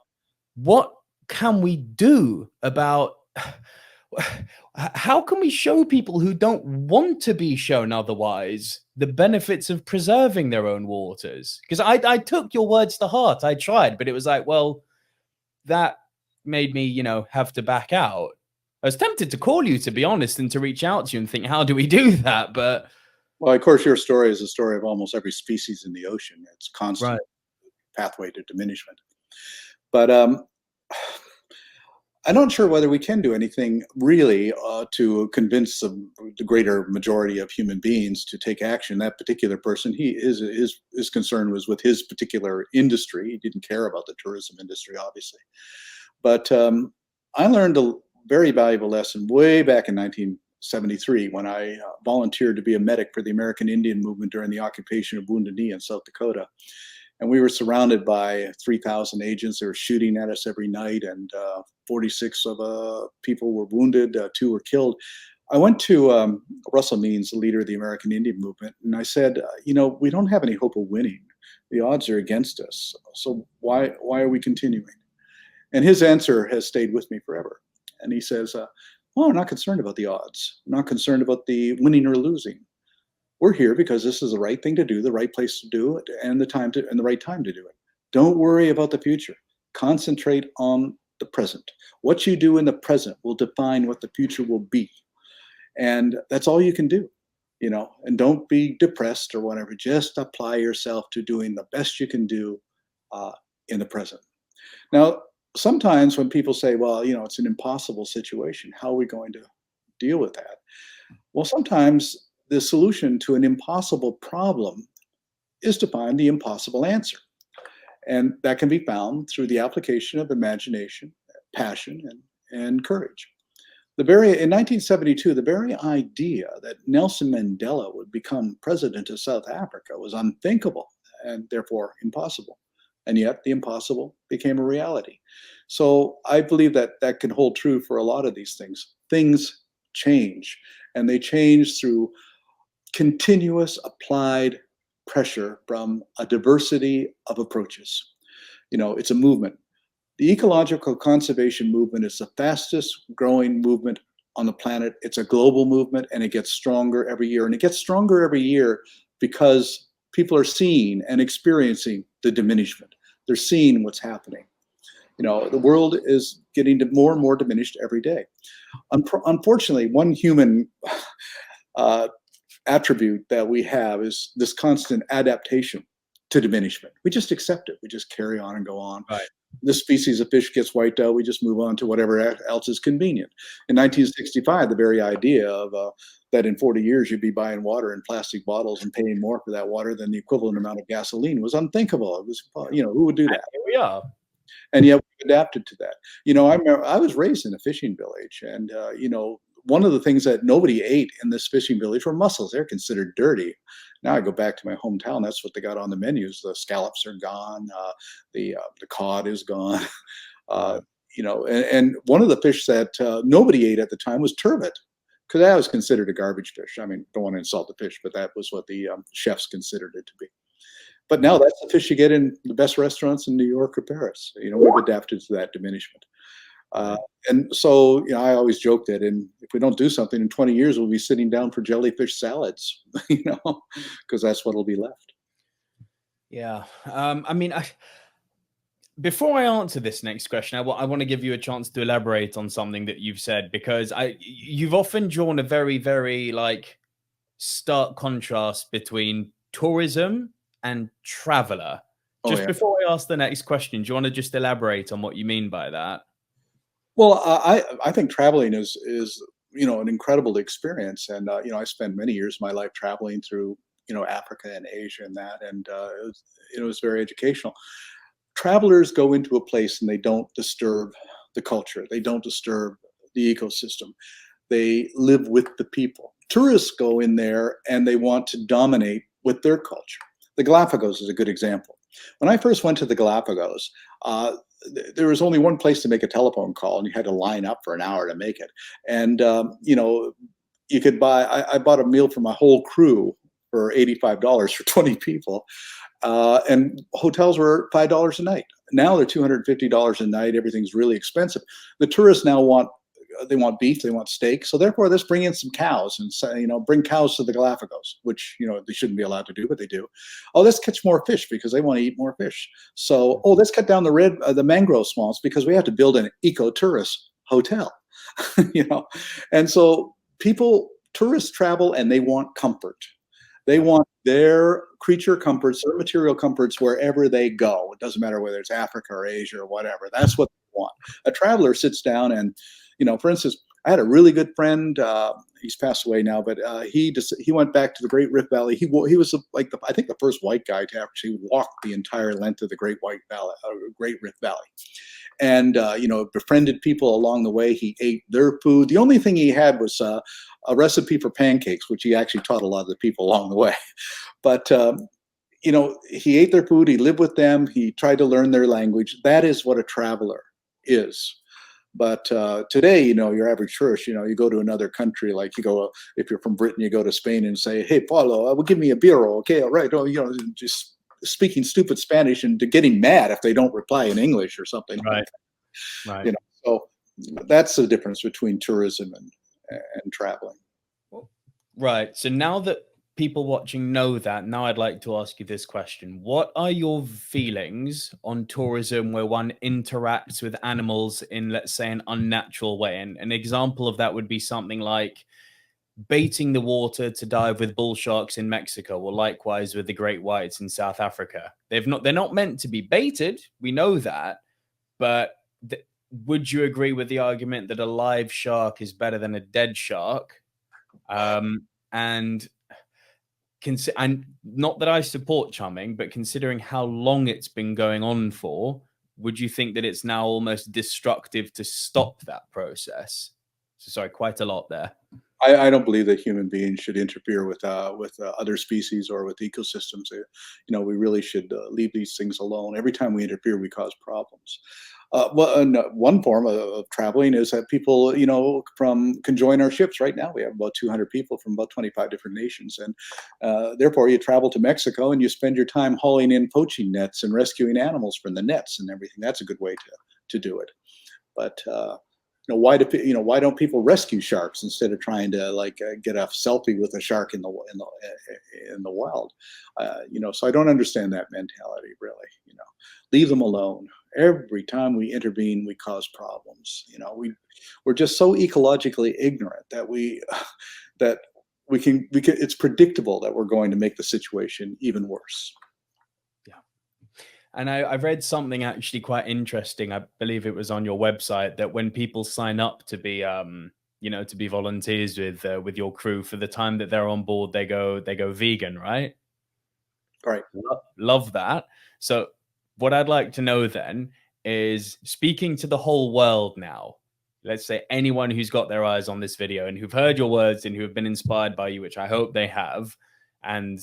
Speaker 1: what can we do about... How can we show people who don't want to be shown otherwise the benefits of preserving their own waters? Because I took your words to heart. I tried, but it was like, well, that made me, have to back out. I was tempted to call you, to be honest, and to reach out to you and think, how do we do that? But
Speaker 2: well, of course, your story is a story of almost every species in the ocean. It's constant pathway to diminishment. But I'm not sure whether we can do anything really to convince the greater majority of human beings to take action. That particular person, his concern was with his particular industry. He didn't care about the tourism industry, obviously. But I learned a very valuable lesson way back in 1973 when I volunteered to be a medic for the American Indian movement during the occupation of Wounded Knee in South Dakota. And we were surrounded by 3,000 agents. They were shooting at us every night, and 46 of people were wounded, 2 were killed. I went to Russell Means, the leader of the American Indian movement, and I said, we don't have any hope of winning. The odds are against us. So why are we continuing? And his answer has stayed with me forever. And he says, well, I'm not concerned about the odds. I'm not concerned about the winning or losing. We're here because this is the right thing to do, the right place to do it, and the right time to do it. Don't worry about the future. Concentrate on the present. What you do in the present will define what the future will be. And that's all you can do, and don't be depressed or whatever. Just apply yourself to doing the best you can do in the present. Now, sometimes when people say, well, it's an impossible situation, how are we going to deal with that? Well, sometimes the solution to an impossible problem is to find the impossible answer. And that can be found through the application of imagination, passion, and courage. In 1972, the very idea that Nelson Mandela would become president of South Africa was unthinkable and therefore impossible. And yet the impossible became a reality. So I believe that can hold true for a lot of these things. Things change, and they change through continuous applied pressure from a diversity of approaches. It's a movement. The ecological conservation movement is the fastest growing movement on the planet. It's a global movement, and it gets stronger every year. And it gets stronger every year because people are seeing and experiencing the diminishment. They're seeing what's happening. The world is getting more and more diminished every day. Unfortunately, one human attribute that we have is this constant adaptation to diminishment. We just accept it. We just carry on and go on.
Speaker 1: Right.
Speaker 2: this species of fish gets wiped out, we just move on to whatever else is convenient. In 1965, the very idea of that in 40 years you'd be buying water in plastic bottles and paying more for that water than the equivalent amount of gasoline was unthinkable. It was, who would do that?
Speaker 1: Here we are.
Speaker 2: And yet we adapted to that. I remember I was raised in a fishing village, and one of the things that nobody ate in this fishing village were mussels. They're considered dirty. Now I go back to my hometown. That's what they got on the menus. The scallops are gone. The cod is gone. And one of the fish that nobody ate at the time was turbot, because that was considered a garbage fish. I mean, don't want to insult the fish, but that was what the chefs considered it to be. But now that's the fish you get in the best restaurants in New York or Paris. We've adapted to that diminishment. And so, I always joke that if we don't do something in 20 years, we'll be sitting down for jellyfish salads, because that's what'll be left.
Speaker 1: Yeah. Before I answer this next question, I want to give you a chance to elaborate on something that you've said, because you've often drawn a very, very stark contrast between tourism and traveler. Before I ask the next question, do you want to just elaborate on what you mean by that?
Speaker 2: Well, I think traveling is an incredible experience, and I spent many years of my life traveling through Africa and Asia and that, and it was very educational. Travelers go into a place and they don't disturb the culture, they don't disturb the ecosystem, they live with the people. Tourists go in there and they want to dominate with their culture. The Galapagos is a good example. When I first went to the Galapagos, there was only one place to make a telephone call, and you had to line up for an hour to make it. And you could buy. I bought a meal for my whole crew for $85 for 20 people, and hotels were $5 a night. Now they're $250 a night. Everything's really expensive. The tourists now want beef, they want steak. So therefore, let's bring in some cows and bring cows to the Galapagos, which they shouldn't be allowed to do, but they do. Oh, let's catch more fish because they want to eat more fish. So let's cut down the mangrove swamps because we have to build an eco-tourist hotel. And so tourists travel and they want comfort. They want their creature comforts, their material comforts wherever they go. It doesn't matter whether it's Africa or Asia or whatever. That's what they want. A traveler sits down and for instance, I had a really good friend. He's passed away now, but he went back to the Great Rift Valley. He was I think the first white guy to actually walk the entire length of the Great Rift Valley, and befriended people along the way. He ate their food. The only thing he had was a recipe for pancakes, which he actually taught a lot of the people along the way. But he ate their food. He lived with them. He tried to learn their language. That is what a traveler is. But today, your average tourist, you go to another country, like if you're from Britain, you go to Spain and say, hey, Paulo, give me a birro. Okay, all right. Just speaking stupid Spanish and getting mad if they don't reply in English or something.
Speaker 1: Right. Right.
Speaker 2: So that's the difference between tourism and traveling.
Speaker 1: Right. So now that people watching know that, now I'd like to ask you this question. What are your feelings on tourism where one interacts with animals in, let's say, an unnatural way? And an example of that would be something like baiting the water to dive with bull sharks in Mexico, or likewise with the great whites in South Africa. They're not meant to be baited. We know that. But would you agree with the argument that a live shark is better than a dead shark? And not that I support chumming, but considering how long it's been going on for, would you think that it's now almost destructive to stop that process? So sorry, quite a lot there.
Speaker 2: I don't believe that human beings should interfere with other species or with ecosystems. We really should leave these things alone. Every time we interfere, we cause problems. One form of traveling is that people, can join our ships. Right now, we have about 200 people from about 25 different nations, and therefore you travel to Mexico and you spend your time hauling in poaching nets and rescuing animals from the nets and everything. That's a good way to do it. But why don't people rescue sharks instead of trying to get a selfie with a shark in the wild? So I don't understand that mentality really. Leave them alone. Every time we intervene, we cause problems. We're just so ecologically ignorant that we can. It's predictable that we're going to make the situation even worse.
Speaker 1: And I've read something actually quite interesting. I believe it was on your website that when people sign up to be, to be volunteers with your crew, for the time that they're on board, they go vegan, right?
Speaker 2: Right.
Speaker 1: Love that. So what I'd like to know then is, speaking to the whole world now, let's say anyone who's got their eyes on this video and who've heard your words and who have been inspired by you, which I hope they have, and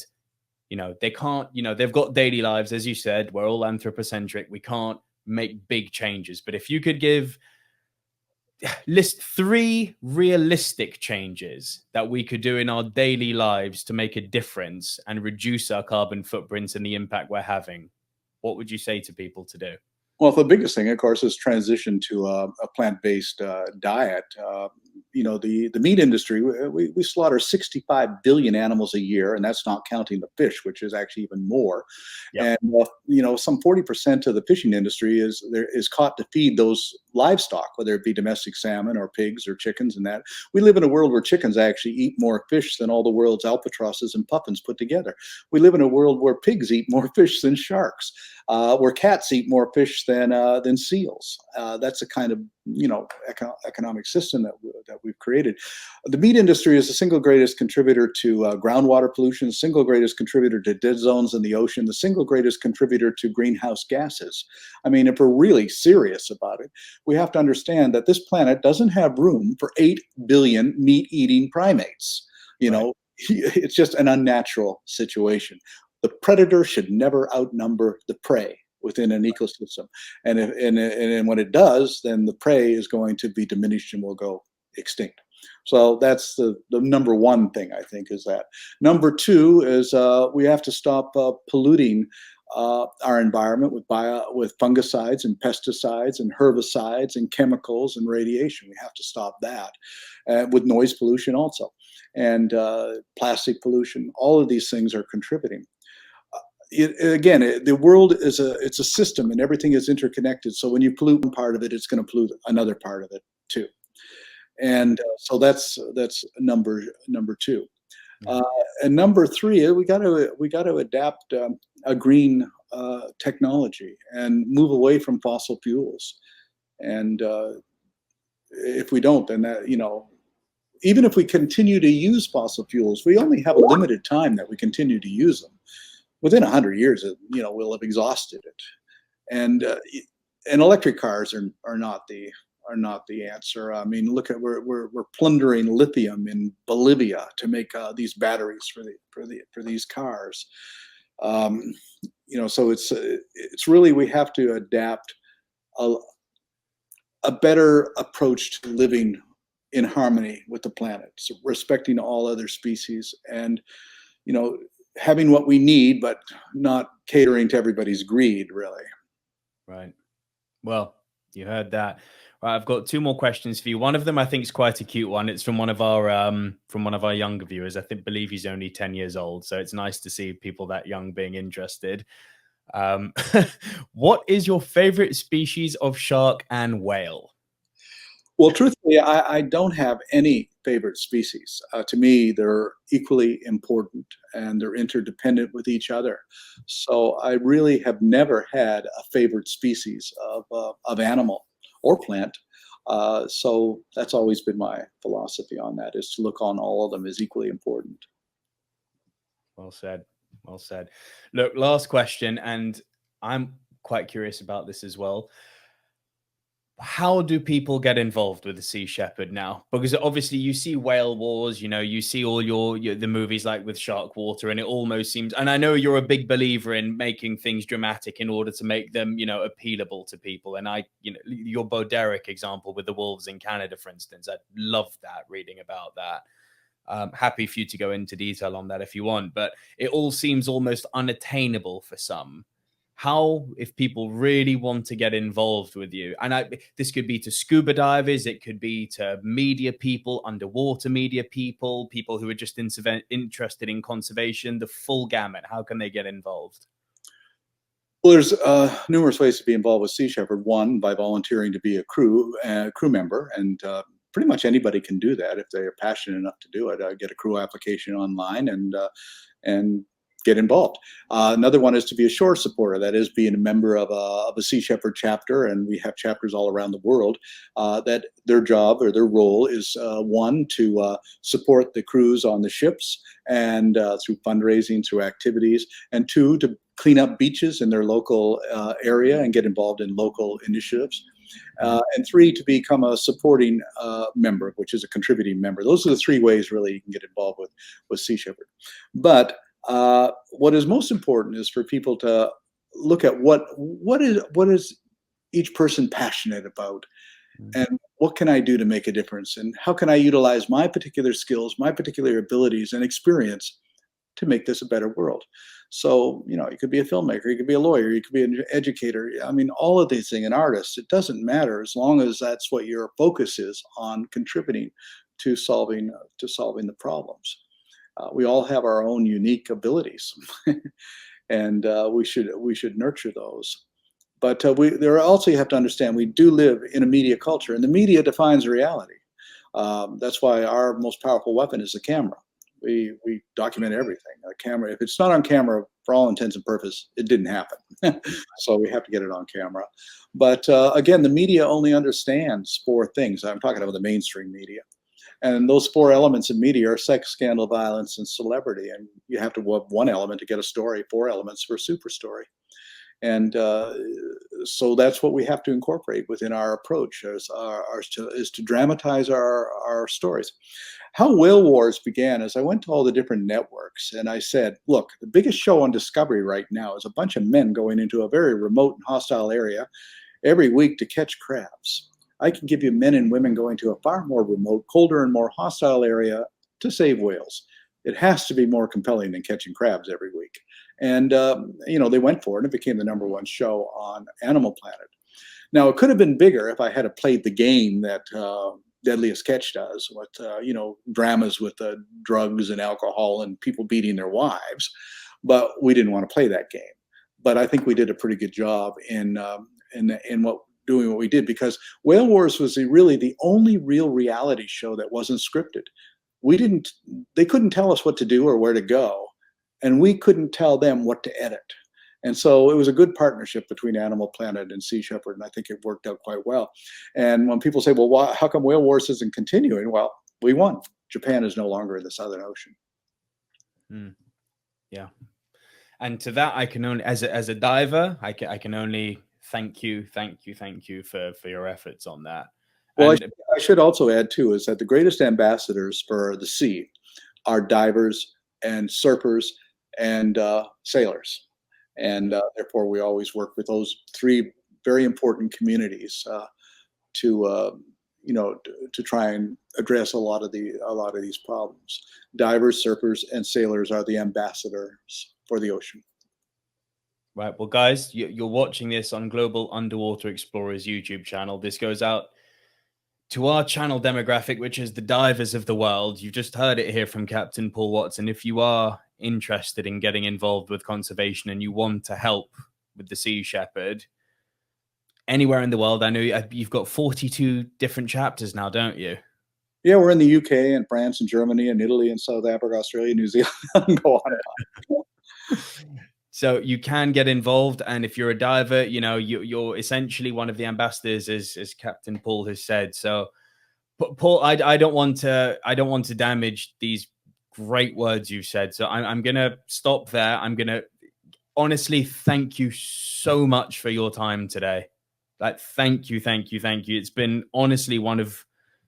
Speaker 1: they can't, they've got daily lives, as you said, we're all anthropocentric, we can't make big changes. But if you could list 3 realistic changes that we could do in our daily lives to make a difference and reduce our carbon footprints and the impact we're having, what would you say to people to do?
Speaker 2: Well, the biggest thing, of course, is transition to a plant-based diet. The meat industry, we slaughter 65 billion animals a year, and that's not counting the fish, which is actually even more.
Speaker 1: Yep.
Speaker 2: And some 40% of the fishing industry is caught to feed those livestock, whether it be domestic salmon or pigs or chickens. And that we live in a world where chickens actually eat more fish than all the world's albatrosses and puffins put together. We live in a world where pigs eat more fish than sharks, where cats eat more fish than seals. That's a kind of economic system that we've created. The meat industry is the single greatest contributor to groundwater pollution, the single greatest contributor to dead zones in the ocean, the single greatest contributor to greenhouse gases. I mean, if we're really serious about it, we have to understand that this planet doesn't have room for 8 billion meat-eating primates. It's just an unnatural situation. The predator should never outnumber the prey within an ecosystem. And when it does, then the prey is going to be diminished and will go extinct. So that's the number one thing, I think, is that. Number 2 is we have to stop polluting our environment with fungicides and pesticides and herbicides and chemicals and radiation. We have to stop that, with noise pollution also, and plastic pollution. All of these things are contributing. The world is a system, and everything is interconnected. So when you pollute one part of it, it's going to pollute another part of it too. And so that's number 2. And number 3, we got to adapt a green technology and move away from fossil fuels. And if we don't, then even if we continue to use fossil fuels, we only have a limited time that we continue to use them. Within 100 years, we'll have exhausted it. And electric cars are not the answer. I mean, look at we're plundering lithium in Bolivia to make these batteries for these cars. So it's really, we have to adapt a better approach to living in harmony with the planet, so respecting all other species, and having what we need, but not catering to everybody's greed, really.
Speaker 1: Right. Well, you heard that. Right, I've got 2 more questions for you. One of them I think is quite a cute one. It's from one of our younger viewers. I believe he's only 10 years old, so it's nice to see people that young being interested. What is your favorite species of shark and whale?
Speaker 2: Well, truthfully, I don't have any favorite species. To me, they're equally important, and they're interdependent with each other. So I really have never had a favorite species of animal or plant. So that's always been my philosophy on that, is to look on all of them as equally important.
Speaker 1: Well said. Well said. Look, last question, and I'm quite curious about this as well. How do people get involved with the Sea Shepherd now? Because obviously you see Whale Wars, you see all the movies like with Shark Water, and it almost seems, and I know you're a big believer in making things dramatic in order to make them, appealable to people. And your Bo Derek example with the wolves in Canada, for instance, I love that, reading about that. Happy for you to go into detail on that if you want, but it all seems almost unattainable for some. How, if people really want to get involved with you, and this could be to scuba divers, it could be to media people, underwater media people, people who are just interested in conservation, the full gamut, how can they get involved?
Speaker 2: Well, there's numerous ways to be involved with Sea Shepherd. One, by volunteering to be a crew member, and pretty much anybody can do that if they are passionate enough to do it. Get a crew application online and get involved. Another one is to be a shore supporter. That is, being a member of a Sea Shepherd chapter, and we have chapters all around the world. That their job or their role is one, to support the crews on the ships, and through fundraising, through activities, and two, to clean up beaches in their local area and get involved in local initiatives. And three, to become a supporting member, which is a contributing member. Those are the three ways really you can get involved with Sea Shepherd. But what is most important is for people to look at what is each person passionate about, and what can I do to make a difference, and how can I utilize my particular skills, my particular abilities and experience to make this a better world. So, you could be a filmmaker, you could be a lawyer, you could be an educator. I mean, all of these things, an artist, it doesn't matter as long as that's what your focus is on, contributing to solving the problems. We all have our own unique abilities, and we should nurture those. But there also, you have to understand, we do live in a media culture, and the media defines reality. That's why our most powerful weapon is the camera. We document everything. A camera, if it's not on camera, for all intents and purposes, it didn't happen. So we have to get it on camera. But again, the media only understands four things. I'm talking about the mainstream media. And those four elements of media are sex, scandal, violence, and celebrity. And you have to have one element to get a story, four elements for a super story. And so that's what we have to incorporate within our approach, is to dramatize our stories. How Whale Wars began is I went to all the different networks and I said, look, the biggest show on Discovery right now is a bunch of men going into a very remote and hostile area every week to catch crabs. I can give you men and women going to a far more remote, colder, and more hostile area to save whales. It has to be more compelling than catching crabs every week. And, they went for it, and it became the #1 show on Animal Planet. Now, it could have been bigger if I had played the game that Deadliest Catch does, with, dramas with drugs and alcohol and people beating their wives. But we didn't want to play that game. But I think we did a pretty good job in doing what we did, because Whale Wars was really the only real reality show that wasn't scripted. They couldn't tell us what to do or where to go, and we couldn't tell them what to edit. And so it was a good partnership between Animal Planet and Sea Shepherd, and I think it worked out quite well. And when people say, well, how come Whale Wars isn't continuing? Well, we won. Japan is no longer in the Southern Ocean.
Speaker 1: Yeah. And to that, I can only, as a diver, I can only thank you for your efforts on that.
Speaker 2: Well, I should also add, too, is that the greatest ambassadors for the sea are divers and surfers and sailors. And therefore, we always work with those three very important communities to try and address a lot of these problems. Divers, surfers, and sailors are the ambassadors for the ocean.
Speaker 1: Right. Well, guys, you're watching this on Global Underwater Explorers YouTube channel. This goes out to our channel demographic, which is the divers of the world. You've just heard it here from Captain Paul Watson. If you are interested in getting involved with conservation and you want to help with the Sea Shepherd anywhere in the world, I know you've got 42 different chapters now, don't you?
Speaker 2: Yeah, we're in the UK and France and Germany and Italy and South Africa, Australia, New Zealand. Go on and on.
Speaker 1: So you can get involved, and if you're a diver, you're essentially one of the ambassadors, as Captain Paul has said. So, Paul, I don't want to damage these great words you've said. So I'm gonna stop there. I'm gonna honestly thank you so much for your time today. Like, thank you. It's been honestly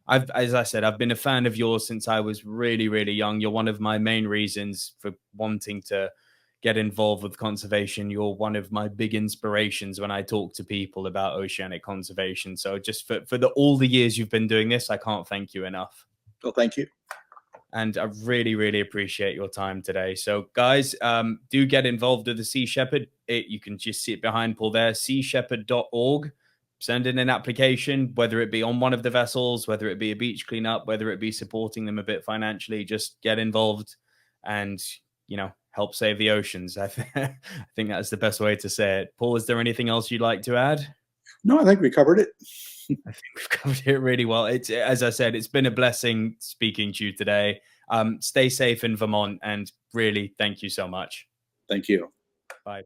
Speaker 1: as I said, I've been a fan of yours since I was really, really young. You're one of my main reasons for wanting to get involved with conservation. You're one of my big inspirations when I talk to people about oceanic conservation. So just for all the years you've been doing this, I can't thank you enough.
Speaker 2: Well, thank you.
Speaker 1: And I really, really appreciate your time today. So guys, do get involved with the Sea Shepherd. You can just see it behind Paul there, seashepherd.org. Send in an application, whether it be on one of the vessels, whether it be a beach cleanup, whether it be supporting them a bit financially. Just get involved and, help save the oceans. I think that's the best way to say it. Paul, is there anything else you'd like to add?
Speaker 2: No, I think we covered it.
Speaker 1: I think we've covered it really well. As I said, it's been a blessing speaking to you today. Stay safe in Vermont, and really, thank you so much.
Speaker 2: Thank you.
Speaker 1: Bye.